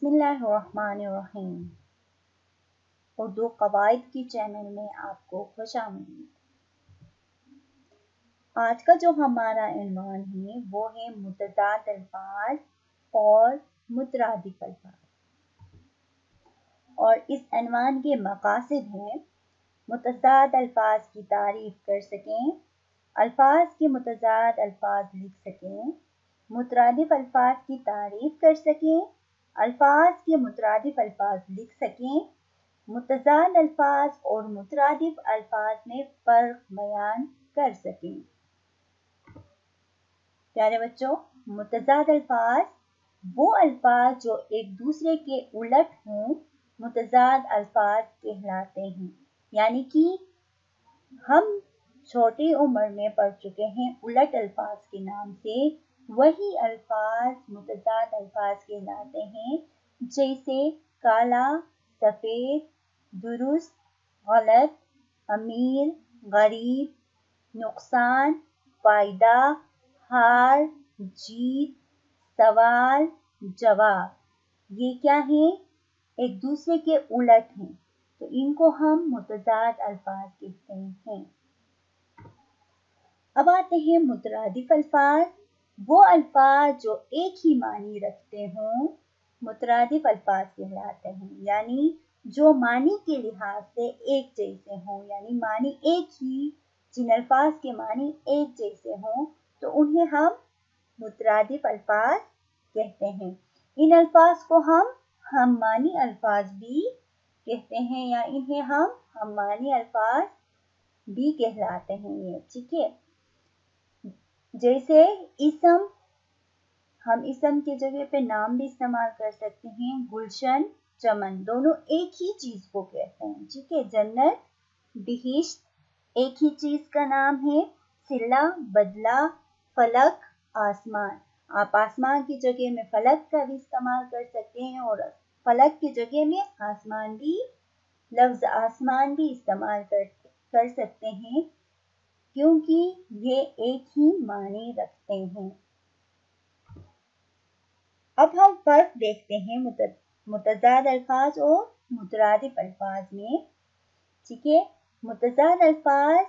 बिस्मिल्लाहिर्रहमानिर्रहीम। उर्दू कवायद की चैनल में आपको खुशामदीद। आज का जो हमारा इन्वान है वो है मुतज़ाद अल्फाज और मुतरादिफ अल्फाज, और इस इन्वान के मकासद हैं मुतज़ाद अल्फाज की तारीफ कर सकें, अल्फाज के मुतज़ाद अल्फाज लिख सकें, मुतरादिफ अल्फाज की तारीफ कर सकें, अल्फाज के मुतरादिफ अल्फाज लिख सकें, मुतज़ाद अल्फाज और मुतरादिफ अल्फाज में फ़र्क बयान कर सकें। प्यारे बच्चों, मुतज़ाद अल्फाज वो अल्फाज जो एक दूसरे के उलट हों मुतज़ाद अल्फाज कहलाते हैं। यानी कि हम छोटी उम्र में पढ़ चुके हैं उलट अल्फाज के नाम से, वही अल्फाज मुतज़ाद अल्फाज कहलाते हैं। जैसे काला, सफ़ेद, दुरुस्त, गलत, अमीर, गरीब, नुकसान, फ़ायदा, हार, जीत, सवाल, जवाब, ये क्या है? एक दूसरे के उलट हैं, तो इनको हम मुतज़ाद अल्फाज कहते हैं। अब आते हैं मुतरादिफ अल्फाज। वो अल्फाज जो एक ही मानी रखते हों मुतरादिफ अल्फाज कहलाते हैं। यानी जो मानी के लिहाज से एक जैसे हों, यानी मानी एक ही, जिन अल्फाज के मानी एक जैसे हों तो उन्हें हम मुतरादिफ अल्फाज कहते हैं। इन अल्फाज को हम मानी अल्फाज भी कहते हैं, या इन्हें हम मानी अल्फाज भी कहलाते हैं ये, ठीक है। जैसे इसम, हम इसम की जगह पे नाम भी इस्तेमाल कर सकते हैं। गुलशन, चमन, दोनों एक ही चीज को कहते हैं, ठीक है। जन्नत, बिहिश्त एक ही चीज का नाम है। सिला, बदला, फलक, आसमान, आप आसमान की जगह में फलक का भी इस्तेमाल कर सकते हैं, और फलक की जगह में आसमान भी, लफ्ज आसमान भी इस्तेमाल कर सकते हैं, क्योंकि ये एक ही मानी रखते हैं। अब हम फर्क देखते हैं मुतज़ाद अल्फाज और मुतरादिफ अल्फाज में, ठीक है। मुतज़ाद अल्फाज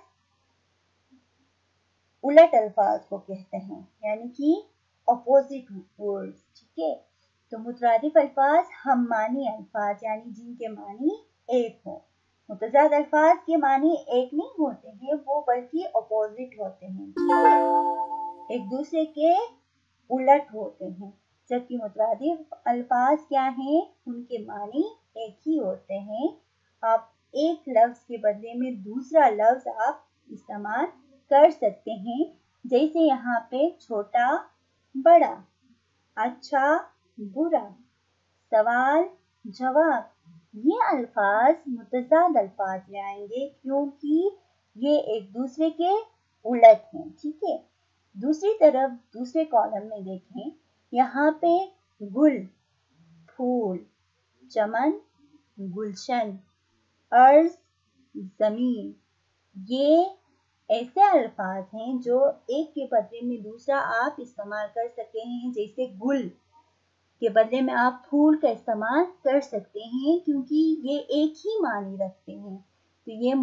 उलट अल्फाज को कहते हैं, यानी कि अपोजिट वर्ड्स, ठीक है। तो मुतरादिफ अल्फाज हम मानी अल्फाज, यानी जिनके मानी एक हो। मुतज़ाद अल्फाज के मानी एक नहीं होते हैं, वो बल्कि अपोजिट होते हैं, ठीक है, एक दूसरे के उलट होते हैं। जबकि मुतरादिफ अल्फाज क्या हैं? उनके मानी एक ही होते हैं। आप एक लफ्ज के बदले में दूसरा लफ्ज आप इस्तेमाल कर सकते हैं। जैसे यहाँ पे छोटा, बड़ा, अच्छा, बुरा, सवाल, जवाब, ये अल्फाज मुतज़ाद अल्फाज में आएंगे, क्योंकि ये एक दूसरे के उलट हैं, ठीक है। दूसरी तरफ दूसरे कॉलम में देखें, यहाँ पे गुल, फूल, चमन, गुलशन, अर्ज, जमीन, ये ऐसे अल्फाज हैं जो एक के बदले में दूसरा आप इस्तेमाल कर सकते हैं। जैसे गुल के बदले में आप फूल का इस्तेमाल कर सकते हैं, क्योंकि ये एक ही मानी रखते हैं। तो ये